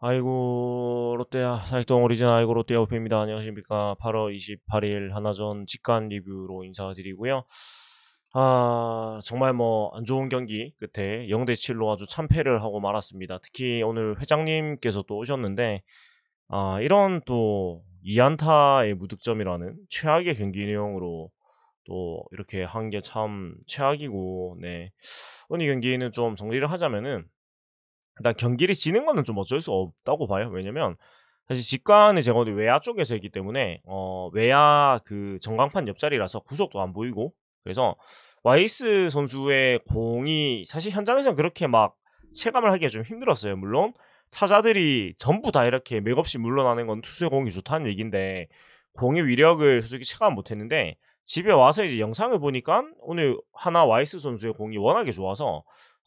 아이고 롯데야 사익동 오리진 아이고 롯데 오페입니다. 안녕하십니까. 8월 28일 하나전 직관 리뷰로 인사드리고요. 정말 뭐 안 좋은 경기 끝에 0대7로 아주 참패를 하고 말았습니다. 특히 오늘 회장님께서 또 오셨는데 이런 또 2안타의 무득점이라는 최악의 경기 내용으로 또 이렇게 한 게 참 최악이고, 네. 오늘 경기는 좀 정리를 하자면은 일단 경기를 지는 거는 좀 어쩔 수 없다고 봐요. 왜냐면 사실 직관이 제가 어디 외야 쪽에서 했기 때문에 외야 그 전광판 옆자리라서 구속도 안 보이고, 그래서 와이스 선수의 공이 사실 현장에서는 그렇게 막 체감을 하기가 좀 힘들었어요. 물론 타자들이 전부 다 이렇게 맥없이 물러나는 건 투수의 공이 좋다는 얘기인데 공의 위력을 솔직히 체감 못 했는데, 집에 와서 이제 영상을 보니까 오늘 하나 와이스 선수의 공이 워낙에 좋아서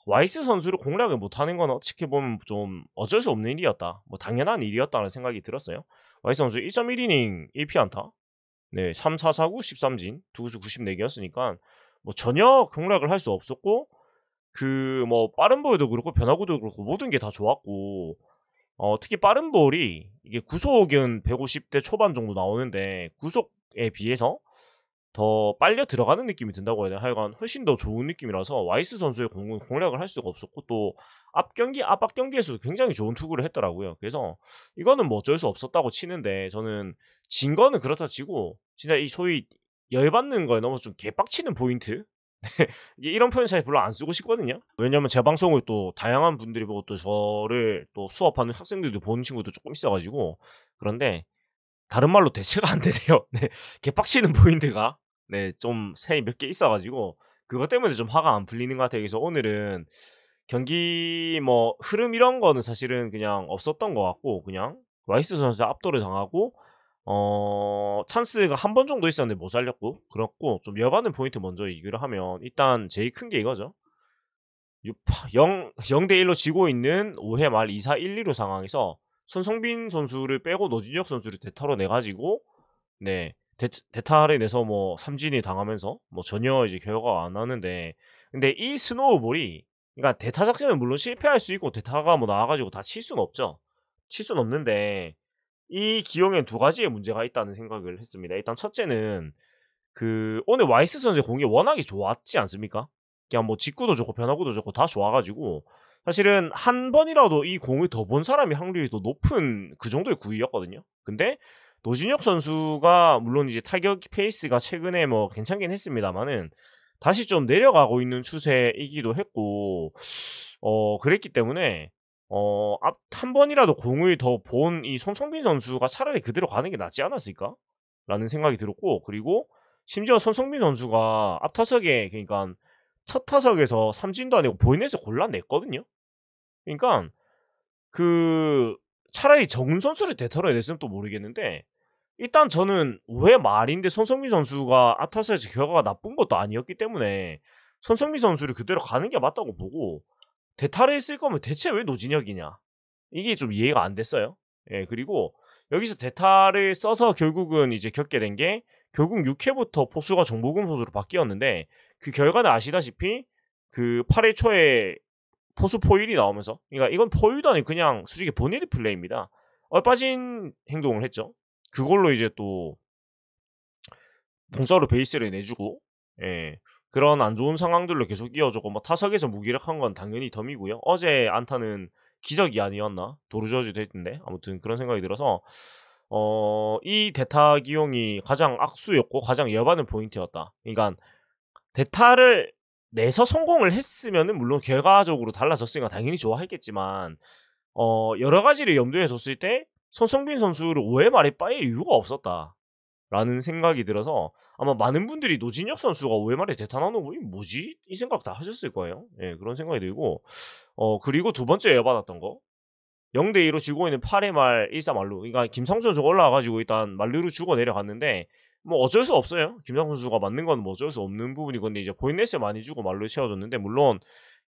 와이스 선수를 공략을 못하는 건 어떻게 보면 좀 어쩔 수 없는 일이었다. 뭐 당연한 일이었다는 생각이 들었어요. 와이스 선수 1.1이닝 1피안타, 네, 3, 4, 4, 9, 13진, 두구수 94개였으니까 뭐 전혀 공략을 할 수 없었고, 그 뭐 빠른 볼도 그렇고 변화구도 그렇고 모든 게 다 좋았고, 특히 빠른 볼이 이게 구속은 150대 초반 정도 나오는데 구속에 비해서 더 빨려 들어가는 느낌이 든다고 해야 되나? 하여간 훨씬 더 좋은 느낌이라서 와이스 선수의 공은 공략을 할 수가 없었고, 또 압박 경기에서도 굉장히 좋은 투구를 했더라고요. 그래서 이거는 뭐 어쩔 수 없었다고 치는데, 저는 진 거는 그렇다 치고 진짜 이 소위 열받는 거에 너무 좀 개빡치는 포인트? 이게 이런 표현 사실 별로 안 쓰고 싶거든요. 왜냐면 제 방송을 또 다양한 분들이 보고 또 저를 또 수업하는 학생들도 보는 친구도 조금 있어가지고, 그런데 다른 말로 대체가 안 되네요. 네. 개빡치는 포인트가 네, 좀 새 몇 개 있어가지고 그것 때문에 좀 화가 안 풀리는 것 같아요. 그래서 오늘은 경기 뭐 흐름 이런 거는 사실은 그냥 없었던 것 같고, 그냥 와이스 선수 압도를 당하고 찬스가 한 번 정도 있었는데 못 살렸고, 그렇고 좀 열받는 포인트 먼저 얘기를 하면, 일단 제일 큰 게 이거죠. 0대 1로 지고 있는 5회 말 2사 1, 2루 상황에서 손성빈 선수를 빼고 노진혁 선수를 대타로 내 가지고, 네, 대타를 내서 뭐 삼진이 당하면서 뭐 전혀 이제 결과가 안 나는데, 근데 이 스노우볼이, 그러니까 대타 작전은 물론 실패할 수 있고 대타가 뭐 나와 가지고 다 칠 수는 없죠. 칠 수는 없는데 이 기용엔 두 가지의 문제가 있다는 생각을 했습니다. 일단 첫째는 그 오늘 와이스 선수의 공이 워낙에 좋았지 않습니까? 그냥 뭐 직구도 좋고 변화구도 좋고 다 좋아가지고 사실은 한 번이라도 이 공을 더 본 사람이 확률이 더 높은 그 정도의 구위였거든요. 근데 노진혁 선수가 물론 이제 타격 페이스가 최근에 뭐 괜찮긴 했습니다만은 다시 좀 내려가고 있는 추세이기도 했고, 그랬기 때문에 한 번이라도 공을 더 본 이 손성빈 선수가 차라리 그대로 가는 게 낫지 않았을까? 라는 생각이 들었고, 그리고 심지어 손성빈 선수가 앞타석에, 그러니까 첫 타석에서 삼진도 아니고 본인에서 골라냈거든요. 그러니까 그 차라리 정훈 선수를 대타로 냈으면 또 모르겠는데, 일단 저는 왜 말인데 손성민 선수가 앞타석에서 결과가 나쁜 것도 아니었기 때문에 손성민 선수를 그대로 가는 게 맞다고 보고, 대타를 쓸 거면 대체 왜 노진혁이냐, 이게 좀 이해가 안 됐어요. 예, 그리고 여기서 대타를 써서 결국은 이제 겪게 된 게, 결국 6회부터 포수가 정보근 포수로 바뀌었는데 그 결과는 아시다시피 그 8회 초에 포수 포일이 나오면서, 그러니까 이건 포일도 아니고 그냥 솔직히 본인의 플레이입니다. 얼빠진 행동을 했죠. 그걸로 이제 또 공짜로 베이스를 내주고, 예, 그런 안 좋은 상황들로 계속 이어졌고, 뭐 타석에서 무기력한 건 당연히 덤이고요. 어제 안타는 기적이 아니었나, 도루저지도 했던데, 아무튼 그런 생각이 들어서 이 대타 기용이 가장 악수였고 가장 열받는 포인트였다. 그러니까 대타를 내서 성공을 했으면은 물론 결과적으로 달라졌으니까 당연히 좋아했겠지만, 여러 가지를 염두에 뒀을 때 손성빈 선수를 5회 말에 빠일 이유가 없었다 라는 생각이 들어서, 아마 많은 분들이 노진혁 선수가 5회 말에 대타 나오는 거 뭐지? 이 생각 다 하셨을 거예요. 예, 그런 생각이 들고, 그리고 두 번째 열받았던 거, 0대 2로 지고 있는 8회 말 1사 만루. 그러니까 김상수 선수가 올라와가지고 일단 만루로 주고 내려갔는데, 뭐 어쩔 수 없어요. 김상수 선수가 맞는 건 뭐 어쩔 수 없는 부분이고, 근데 이제 포인트스 많이 주고 만루에 채워줬는데, 물론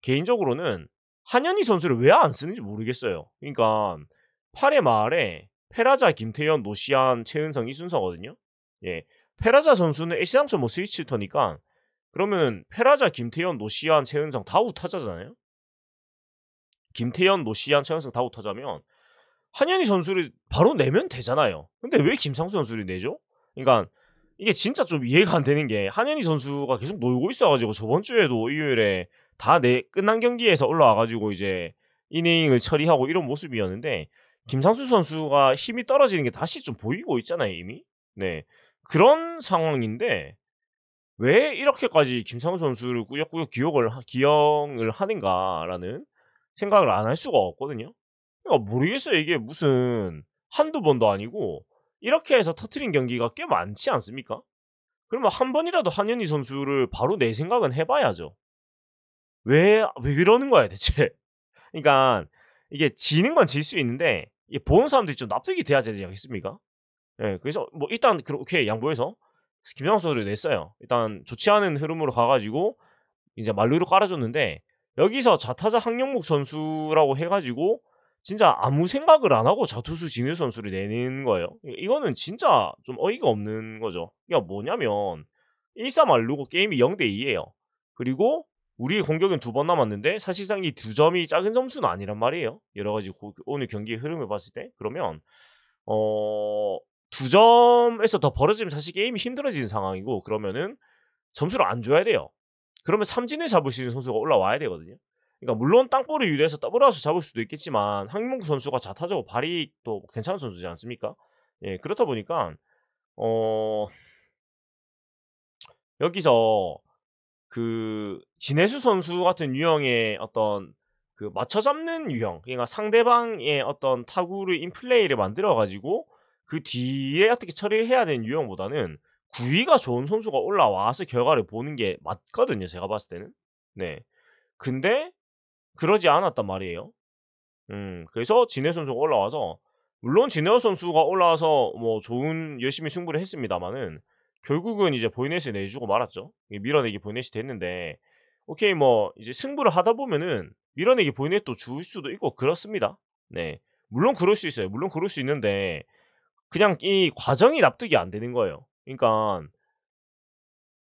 개인적으로는 한현희 선수를 왜 안 쓰는지 모르겠어요. 그러니까 8회 말에 페라자, 김태현, 노시안, 최은성 이 순서거든요. 예, 페라자 선수는 애시당초 뭐 스위치 터니까 그러면 페라자, 김태현, 노시안, 최은성 다 우타자잖아요. 김태현, 노시안, 최은성 다 우타자면 한현희 선수를 바로 내면 되잖아요. 근데 왜 김상수 선수를 내죠? 그러니까 이게 진짜 좀 이해가 안 되는 게 한현희 선수가 계속 놀고 있어가지고 저번 주에도 일요일에 다 끝난 경기에서 올라와가지고 이제 이닝을 처리하고 이런 모습이었는데 김상수 선수가 힘이 떨어지는 게 다시 좀 보이고 있잖아요 이미. 네, 그런 상황인데 왜 이렇게까지 김상수 선수를 꾸역꾸역 기용을 하는가라는 생각을 안 할 수가 없거든요. 그러니까 모르겠어요. 이게 무슨 한두 번도 아니고 이렇게 해서 터트린 경기가 꽤 많지 않습니까? 그러면 한 번이라도 한현희 선수를 바로 내 생각은 해봐야죠. 왜 그러는 거야 대체? 그러니까 이게 지는 건 질 수 있는데 이게 보는 사람들이 좀 납득이 돼야 되지 않겠습니까? 예, 그래서 뭐 일단 그렇게 양보해서 김상수 선수를 냈어요. 일단 좋지 않은 흐름으로 가가지고 이제 만루로 깔아줬는데 여기서 좌타자 황영목 선수라고 해가지고 진짜 아무 생각을 안 하고 좌투수 진우 선수를 내는 거예요. 이거는 진짜 좀 어이가 없는 거죠. 그러니까 뭐냐면 1-3 만루고 게임이 0대2예요. 그리고 우리의 공격은 2번 남았는데 사실상 이 2점이 작은 점수는 아니란 말이에요. 여러 가지 오늘 경기의 흐름을 봤을 때. 그러면 2점에서 더 벌어지면 사실 게임이 힘들어지는 상황이고 그러면은 점수를 안 줘야 돼요. 그러면 삼진을 잡을 수 있는 선수가 올라와야 되거든요. 그러니까 물론 땅볼을 유도해서 더블아웃을 잡을 수도 있겠지만 황민국 선수가 좌타자고 발이 또 괜찮은 선수지 않습니까? 예, 그렇다 보니까 어 여기서 그 진해수 선수 같은 유형의 어떤 그 맞춰 잡는 유형, 그러니까 상대방의 어떤 타구를 인플레이를 만들어 가지고 그 뒤에 어떻게 처리를 해야 되는 유형보다는 구위가 좋은 선수가 올라와서 결과를 보는 게 맞거든요, 제가 봤을 때는. 네. 근데 그러지 않았단 말이에요. 그래서 진해 선수가 올라와서 물론 진해 선수가 올라와서 뭐 좋은 열심히 승부를 했습니다마는 결국은 이제 보이넷을 내주고 말았죠. 밀어내기 보이넷이 됐는데 오케이 뭐 이제 승부를 하다 보면은 밀어내기 보이넷도 줄 수도 있고 그렇습니다. 네. 물론 그럴 수 있어요. 물론 그럴 수 있는데 그냥 이 과정이 납득이 안 되는 거예요. 그러니까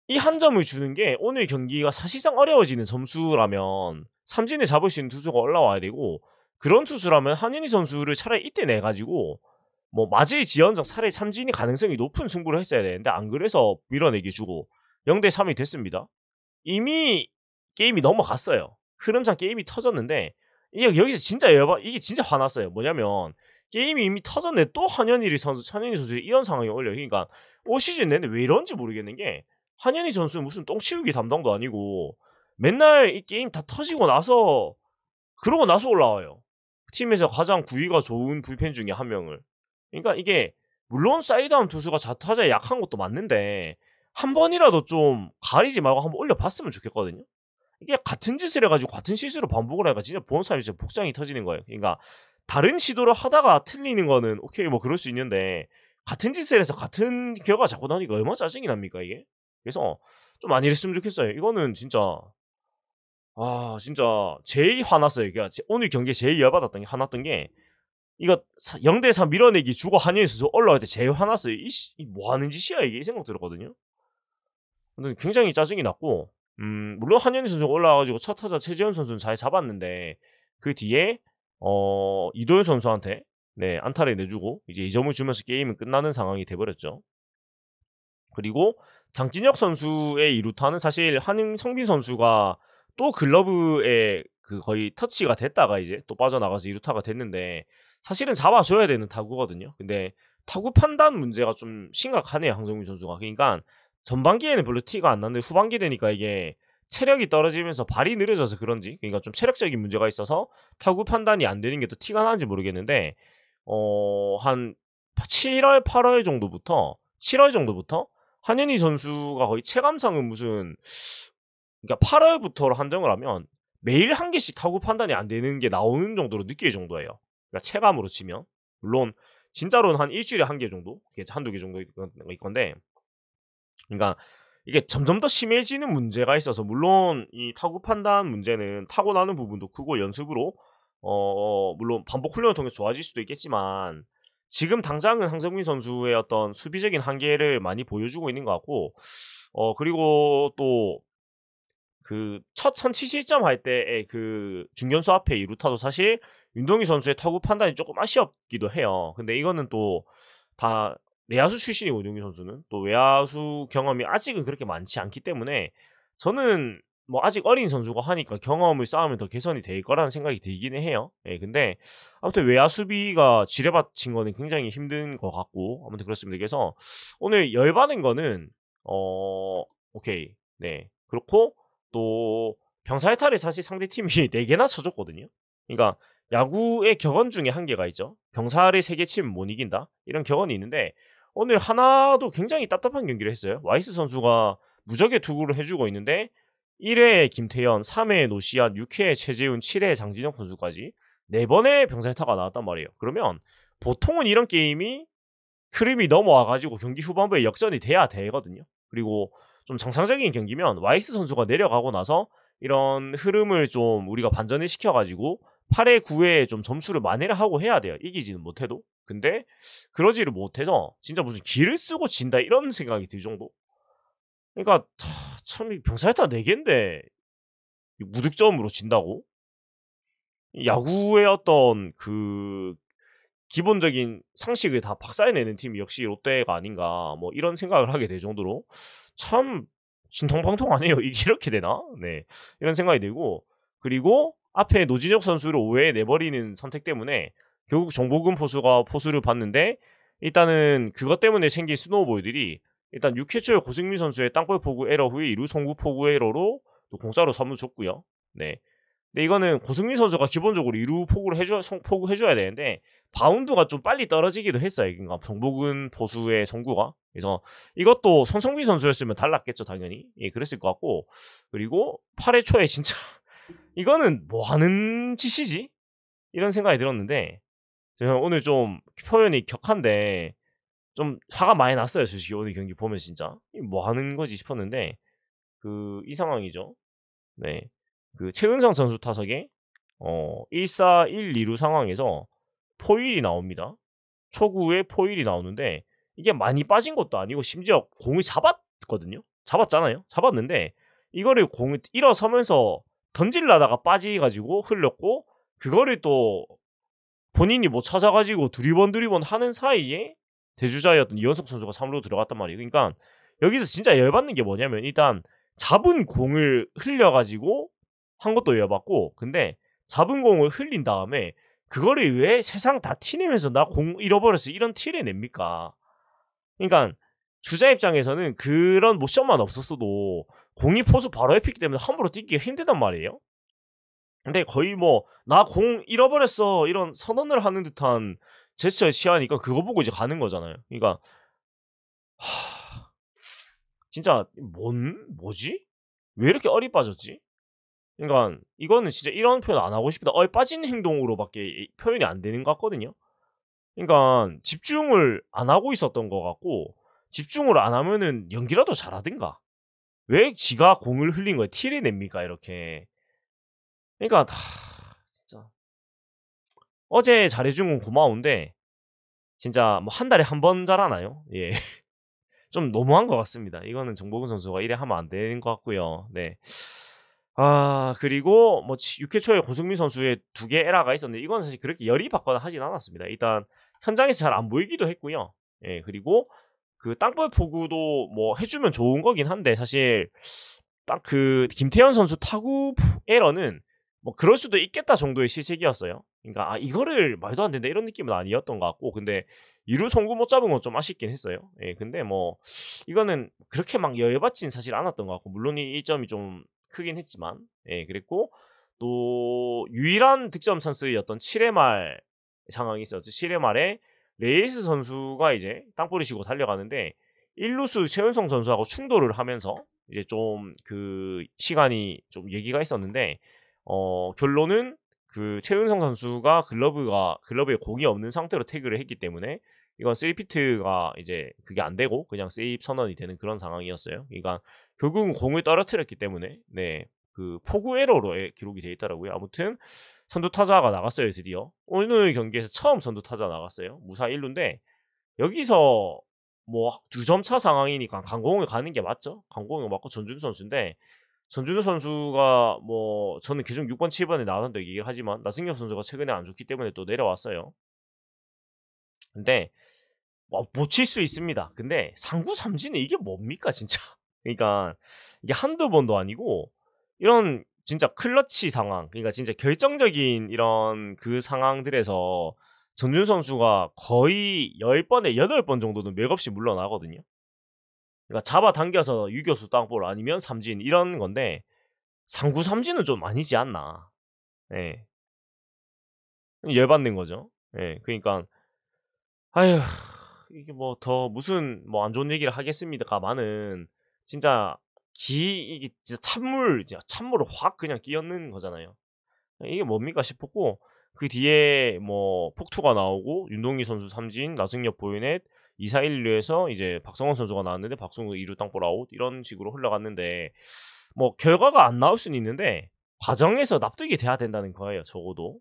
이 한 점을 주는 게 오늘 경기가 사실상 어려워지는 점수라면 삼진을 잡을 수 있는 투수가 올라와야 되고 그런 투수라면 한현희 선수를 차라리 이때 내 가지고 뭐 맞이지언정 차라리 삼진이 가능성이 높은 승부를 했어야 되는데 안 그래서 밀어내기 주고 0대3이 됐습니다. 이미 게임이 넘어갔어요. 흐름상 게임이 터졌는데 이게 여기서 진짜 이게 진짜 화났어요. 뭐냐면 게임이 이미 터졌는데 또 한현희 선수의 이런 상황이 올려요. 그러니까 올 시즌 내내 왜 이런지 모르겠는 게 한현희 선수는 무슨 똥치우기 담당도 아니고 맨날 이 게임 다 터지고 나서 그러고 나서 올라와요. 팀에서 가장 구위가 좋은 불펜 중에 한 명을. 그러니까 이게 물론 사이드아웃 투수가 좌타자에 약한 것도 맞는데 한 번이라도 좀 가리지 말고 한번 올려봤으면 좋겠거든요. 이게 같은 짓을 해가지고 같은 실수를 반복을 하니까 진짜 보는 사람이 진짜 복장이 터지는 거예요. 그러니까 다른 시도를 하다가 틀리는 거는 오케이 뭐 그럴 수 있는데 같은 짓을 해서 같은 결과가 자꾸 나오니까 얼마나 짜증이 납니까 이게. 그래서 좀 안 이랬으면 좋겠어요. 이거는 진짜 제일 화났어요. 그러니까 오늘 경기에 제일 열받았던 게 화났던 게 이거 0대4 밀어내기 주고 한현희 선수 올라올 때 제일 화났어요. 뭐 하는 짓이야 이게 이 생각 들었거든요. 근데 굉장히 짜증이 났고 물론 한현희 선수가 올라와가지고 첫 타자 최지현 선수는 잘 잡았는데 그 뒤에 이도현 선수한테 네 안타를 내주고 이제 2점을 주면서 게임은 끝나는 상황이 돼버렸죠. 그리고 장진혁 선수의 이루타는 사실 한성빈 선수가 또 글러브에 그 거의 터치가 됐다가 이제 또 빠져나가서 이루타가 됐는데 사실은 잡아줘야 되는 타구거든요. 근데 타구 판단 문제가 좀 심각하네요, 황성민 선수가. 그러니까 전반기에는 별로 티가 안 났는데 후반기 되니까 이게 체력이 떨어지면서 발이 느려져서 그런지 그러니까 좀 체력적인 문제가 있어서 타구 판단이 안 되는 게 또 티가 나는지 모르겠는데 한 7월 8월 정도부터 7월 정도부터 한현희 선수가 거의 체감상은 무슨 그러니까 8월부터 한정을 하면 매일 한 개씩 타구 판단이 안 되는 게 나오는 정도로 느낄 정도예요. 그러니까 체감으로 치면 물론 진짜로는 한 일주일에 한 개 정도, 한두 개 정도 있 건데, 그러니까 이게 점점 더 심해지는 문제가 있어서 물론 이 타구 판단 문제는 타고나는 부분도 크고 연습으로 물론 반복 훈련을 통해서 좋아질 수도 있겠지만 지금 당장은 황성민 선수의 어떤 수비적인 한계를 많이 보여주고 있는 것 같고 그리고 또 그 첫 선취 시점 할 때의 그 중견수 앞에 2루타도 사실 윤동희 선수의 타구 판단이 조금 아쉬웠기도 해요. 근데 이거는 또 다 내야수 출신이고 윤동희 선수는 또 외야수 경험이 아직은 그렇게 많지 않기 때문에 저는 뭐 아직 어린 선수고 하니까 경험을 쌓으면 더 개선이 될 거라는 생각이 들기는 해요. 예, 근데 아무튼 외야 수비가 지뢰받친 거는 굉장히 힘든 것 같고 아무튼 그렇습니다. 그래서 오늘 열받은 거는 오케이. 네. 그렇고 또 병살타를 사실 상대 팀이 4개나 쳐줬거든요. 그러니까 야구의 격언 중에 한 개가 있죠. 병살을 3개 치면 못 이긴다. 이런 격언이 있는데 오늘 하나도 굉장히 답답한 경기를 했어요. 와이스 선수가 무적의 투구를 해주고 있는데 1회에 김태현, 3회에 노시안, 6회에 최재훈, 7회에 장진영 선수까지 4번의 병살타가 나왔단 말이에요. 그러면 보통은 이런 게임이 흐름이 넘어와가지고 경기 후반부에 역전이 돼야 되거든요. 그리고 좀 정상적인 경기면 와이스 선수가 내려가고 나서 이런 흐름을 좀 우리가 반전을 시켜가지고 8회, 9회에 좀 점수를 만회를 하고 해야 돼요. 이기지는 못해도. 근데 그러지를 못해서 진짜 무슨 기를 쓰고 진다 이런 생각이 들 정도. 그러니까 참 병살타 4개인데 무득점으로 진다고? 야구의 어떤 그 기본적인 상식을 다 박살내는 팀이 역시 롯데가 아닌가 뭐 이런 생각을 하게 될 정도로 참 신통방통하네요. 이게 이렇게 되나? 네, 이런 생각이 들고 그리고 앞에 노진혁 선수를 5회에 내버리는 선택 때문에 결국 정보근 포수가 포수를 봤는데 일단은 그것 때문에 생긴 스노우볼들이 일단 6회 초에 고승민 선수의 땅볼 포구 에러 후에 2루 송구 포구 에러로 또 공사로 3루 줬고요. 네. 근데 이거는 고승민 선수가 기본적으로 2루 포구를 포구해줘야 되는데 바운드가 좀 빨리 떨어지기도 했어요. 그러니까 정복은 포수의 송구가. 그래서 이것도 손성민 선수였으면 달랐겠죠, 당연히. 예, 그랬을 것 같고. 그리고 8회 초에 진짜 이거는 뭐 하는 짓이지? 이런 생각이 들었는데 제가 오늘 좀 표현이 격한데 좀 화가 많이 났어요, 솔직히 오늘 경기 보면 진짜. 뭐 하는 거지 싶었는데 이 상황이죠. 네. 그 최은성 선수 타석에 1사 1, 2루 상황에서 포일이 나옵니다. 초구에 포일이 나오는데 이게 많이 빠진 것도 아니고 심지어 공을 잡았거든요. 잡았잖아요. 잡았는데 이거를 공을 일어서면서 던질라다가 빠지가지고 흘렸고 그거를 또 본인이 못 찾아가지고 두리번 하는 사이에 대주자였던 이현석 선수가 3루로 들어갔단 말이에요. 그러니까 여기서 진짜 열받는 게 뭐냐면 일단 잡은 공을 흘려가지고 한 것도 열받고 근데 잡은 공을 흘린 다음에 그거를 왜 세상 다 티내면서 나 공 잃어버렸어 이런 티를 냅니까? 그러니까 주자 입장에서는 그런 모션만 없었어도 공이 포수 바로 옆에 있기 때문에 함부로 뛰기가 힘들단 말이에요. 근데 거의 뭐 나 공 잃어버렸어 이런 선언을 하는 듯한 제스처를 취하니까 그거 보고 이제 가는 거잖아요. 그러니까 진짜 뭐지? 왜 이렇게 얼이 빠졌지? 그러니까 이거는 진짜 이런 표현 안 하고 싶다. 얼 빠진 행동으로밖에 표현이 안 되는 것 같거든요. 그러니까 집중을 안 하고 있었던 것 같고 집중을 안 하면은 연기라도 잘하든가. 왜 지가 공을 흘린 거에 티를 냅니까 이렇게. 그러니까 진짜 어제 잘해준 건 고마운데 진짜 뭐 한 달에 한 번 잘하나요? 예. 좀 너무한 것 같습니다. 이거는 정보근 선수가 이래 하면 안 되는 것 같고요. 네. 그리고 뭐 6회 초에 고승민 선수의 2개 에러가 있었는데 이건 사실 그렇게 열이 받거나 하진 않았습니다. 일단 현장에서 잘 안 보이기도 했고요. 예, 그리고 그 땅볼 포구도 뭐 해주면 좋은 거긴 한데 사실 딱 그 김태현 선수 타구 에러는 뭐 그럴 수도 있겠다 정도의 실책이었어요. 그러니까 이거를 말도 안 된다 이런 느낌은 아니었던 것 같고 근데 2루 송구 못 잡은 건 좀 아쉽긴 했어요. 예, 근데 뭐 이거는 그렇게 막 열받진 사실 않았던 것 같고 물론 이 점이 좀 크긴 했지만 예, 그랬고 또 유일한 득점 찬스였던 7회 말 상황이 있었죠. 7회 말에 레이스 선수가 이제 땅볼이 치고 달려가는데 1루수 최은성 선수하고 충돌을 하면서 이제 좀 그 시간이 좀 얘기가 있었는데 결론은 그 최은성 선수가 글러브에 공이 없는 상태로 태그를 했기 때문에 이건 3피트가 이제 그게 안 되고 그냥 세이브 선언이 되는 그런 상황이었어요. 그러니까 결국은 공을 떨어뜨렸기 때문에 네, 그 포구 에러로 기록이 되어 있더라고요. 아무튼 선두 타자가 나갔어요. 드디어 오늘 경기에서 처음 선두 타자 나갔어요. 무사 1루인데 여기서 뭐 2점 차 상황이니까 강공을 가는 게 맞죠. 강공을 맞고 전준 선수인데 전준우 선수가 뭐 저는 계속 6번, 7번에 나온다고 얘기를 하지만 나승엽 선수가 최근에 안 좋기 때문에 또 내려왔어요. 근데 못 칠 수 있습니다. 근데 상구 삼진은 이게 뭡니까 진짜. 그러니까 이게 한두 번도 아니고 이런 진짜 클러치 상황, 그러니까 진짜 결정적인 이런 그 상황들에서 전준 선수가 거의 10번에 8번 정도는 맥없이 물러나거든요. 그러니까 잡아당겨서 유격수 땅볼 아니면 삼진 이런 건데 상구 삼진은 좀 아니지 않나. 예. 열받는 거죠. 예. 그러니까 아휴, 이게 뭐 더 무슨 뭐 안 좋은 얘기를 하겠습니다가만은 진짜 이게 진짜 찬물을 확 그냥 끼얹는 거잖아요. 이게 뭡니까 싶었고 그 뒤에 뭐 폭투가 나오고 윤동희 선수 삼진, 나승엽 보이넷 2사 1루에서 이제 박성원 선수가 나왔는데 박성호 2루 땅볼 아웃 이런 식으로 흘러갔는데 뭐 결과가 안 나올 수는 있는데 과정에서 납득이 돼야 된다는 거예요, 적어도.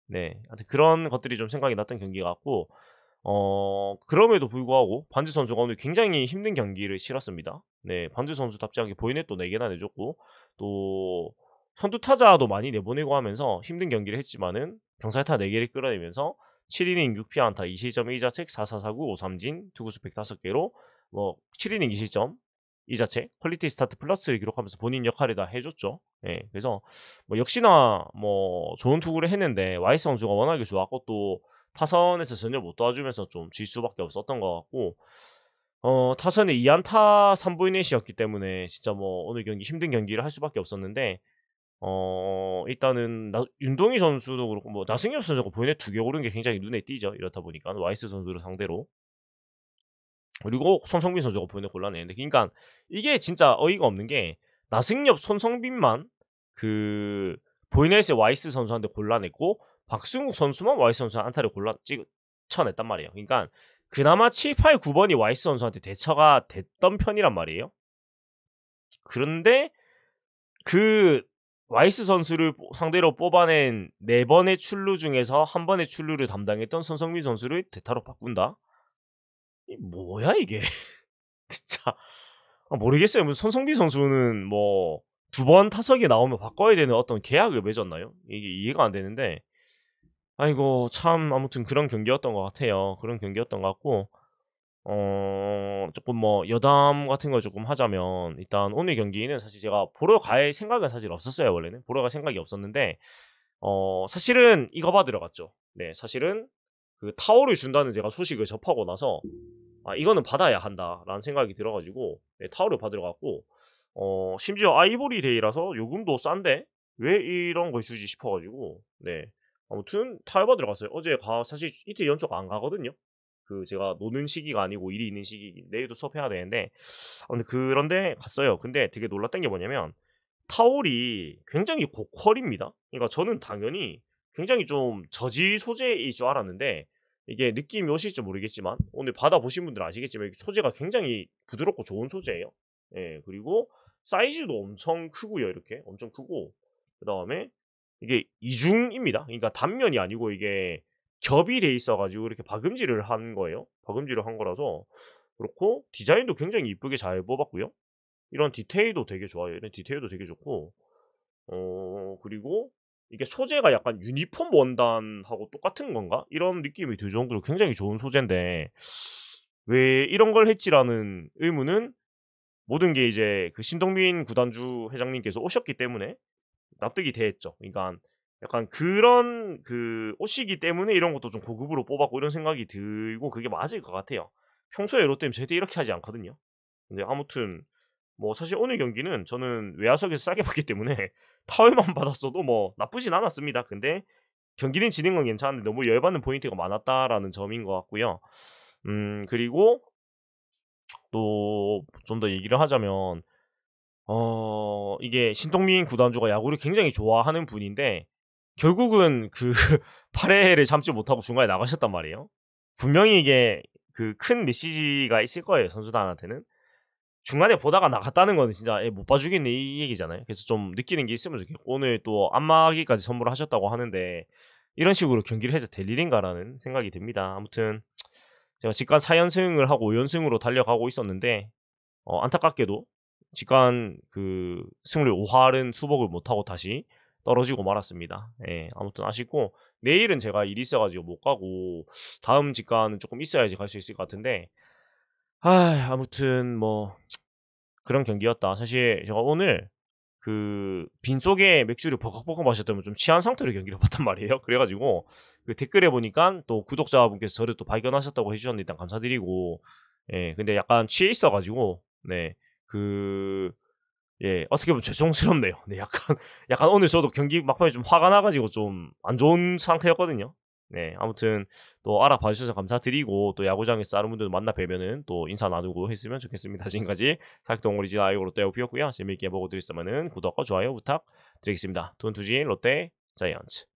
네. 하여튼 그런 것들이 좀 생각이 났던 경기 같고 그럼에도 불구하고 반지 선수가 오늘 굉장히 힘든 경기를 치렀습니다. 네. 반지 선수답지 않게 보이넷 또 4 개나 내줬고 또 선두 타자도 많이 내보내고 하면서 힘든 경기를 했지만은 병살타 4 개를 끌어내면서 7이닝 6피안타 2실점 1자책 4사4구 5삼진 투구수 105개로 뭐 7이닝 2실점 2자책 퀄리티 스타트 플러스를 기록하면서 본인 역할을 다 해줬죠. 예. 그래서 뭐 역시나 뭐 좋은 투구를 했는데 와이스 선수가 워낙에 좋았고 또 타선에서 전혀 못 도와주면서 좀 질 수밖에 없었던 것 같고 타선에 2안타 3부이넷이었기 때문에 진짜 뭐 오늘 경기 힘든 경기를 할 수밖에 없었는데 일단은 윤동희 선수도 그렇고 뭐 나승엽 선수가 보이넷 2개 오른 게 굉장히 눈에 띄죠. 이렇다 보니까 와이스 선수를 상대로. 그리고 손성빈 선수가 보이넷 골라내는데 그러니까 이게 진짜 어이가 없는 게 나승엽, 손성빈만 그 보이넷의 와이스 선수한테 골라냈고 박승욱 선수만 와이스 선수한테 안타를 쳐냈단 말이에요. 그러니까 그나마 7, 8, 9번이 와이스 선수한테 대처가 됐던 편이란 말이에요. 그런데 그 와이스 선수를 상대로 뽑아낸 4번의 출루 중에서 1번의 출루를 담당했던 손성민 선수를 대타로 바꾼다? 이 뭐야 이게. 진짜 모르겠어요. 무슨 손성빈 선수는 뭐 2번 타석에 나오면 바꿔야 되는 어떤 계약을 맺었나요? 이게 이해가 안 되는데 아이고 참 아무튼 그런 경기였던 것 같아요. 그런 경기였던 것 같고 조금 뭐 여담 같은 걸 조금 하자면 일단 오늘 경기는 사실 제가 보러 갈 생각은 사실 없었어요. 원래는 보러 갈 생각이 없었는데 사실은 이거 받으러 갔죠. 네, 사실은 그 타워를 준다는 제가 소식을 접하고 나서 이거는 받아야 한다라는 생각이 들어가지고 네, 타워를 받으러 갔고 심지어 아이보리 데이라서 요금도 싼데 왜 이런 걸 주지 싶어가지고 네, 아무튼 타워 받으러 갔어요. 어제 사실 이틀 연속 안 가거든요. 그 제가 노는 시기가 아니고 일이 있는 시기, 내일도 수업해야 되는데 근데 그런데 갔어요. 근데 되게 놀랐던 게 뭐냐면 타올이 굉장히 고퀄입니다. 그러니까 저는 당연히 굉장히 좀 저지 소재일 줄 알았는데 이게 느낌이 오실지 모르겠지만 오늘 받아보신 분들은 아시겠지만 소재가 굉장히 부드럽고 좋은 소재예요. 예, 그리고 사이즈도 엄청 크고요. 이렇게 엄청 크고 그 다음에 이게 이중입니다. 그러니까 단면이 아니고 이게 겹이 돼 있어가지고 이렇게 박음질을 한 거예요. 박음질을 한 거라서 그렇고 디자인도 굉장히 이쁘게 잘 뽑았고요. 이런 디테일도 되게 좋아요. 이런 디테일도 되게 좋고 그리고 이게 소재가 약간 유니폼 원단하고 똑같은 건가? 이런 느낌이 들 정도로 굉장히 좋은 소재인데 왜 이런 걸 했지라는 의문은 모든 게 이제 그 신동민 구단주 회장님께서 오셨기 때문에 납득이 됐죠. 그러니까 약간 그런 그 옷이기 때문에 이런 것도 좀 고급으로 뽑았고 이런 생각이 들고 그게 맞을 것 같아요. 평소에 롯데는 절대 이렇게 하지 않거든요. 근데 아무튼 뭐 사실 오늘 경기는 저는 외야석에서 싸게 봤기 때문에 타월만 받았어도 뭐 나쁘진 않았습니다. 근데 경기는 진행은 괜찮은데 너무 열받는 포인트가 많았다라는 점인 것 같고요. 그리고 또 좀 더 얘기를 하자면 이게 신동민 구단주가 야구를 굉장히 좋아하는 분인데 결국은 그 8회를 참지 못하고 중간에 나가셨단 말이에요. 분명히 이게 그 큰 메시지가 있을 거예요, 선수단한테는. 중간에 보다가 나갔다는 거는 진짜 못 봐주겠네 이 얘기잖아요. 그래서 좀 느끼는 게 있으면 좋겠고 오늘 또 안마기까지 선물을 하셨다고 하는데 이런 식으로 경기를 해서 될 일인가라는 생각이 듭니다. 아무튼 제가 직관 4연승을 하고 5연승으로 달려가고 있었는데 안타깝게도 직관 그 승률 5할은 수복을 못하고 다시 떨어지고 말았습니다. 예, 아무튼 아쉽고 내일은 제가 일이 있어가지고 못 가고 다음 직관은 조금 있어야지 갈 수 있을 것 같은데 아무튼 뭐 그런 경기였다. 사실 제가 오늘 그 빈속에 맥주를 버컥버컥 마셨다면 좀 취한 상태로 경기를 봤단 말이에요. 그래가지고 그 댓글에 보니까 또 구독자분께서 저를 또 발견하셨다고 해주셨는데 일단 감사드리고 예 근데 약간 취해 있어가지고 네 그 예 어떻게 보면 죄송스럽네요. 네 약간 오늘 저도 경기 막판에 좀 화가 나가지고 좀 안 좋은 상태였거든요. 네 아무튼 또 알아봐 주셔서 감사드리고 또 야구장에서 다른 분들 만나 뵈면은 또 인사 나누고 했으면 좋겠습니다. 지금까지 사육동 오리지널 아이고 롯데 야구였고요. 재미있게 보고 드렸으면은 구독과 좋아요 부탁드리겠습니다. 돈투진 롯데 자이언츠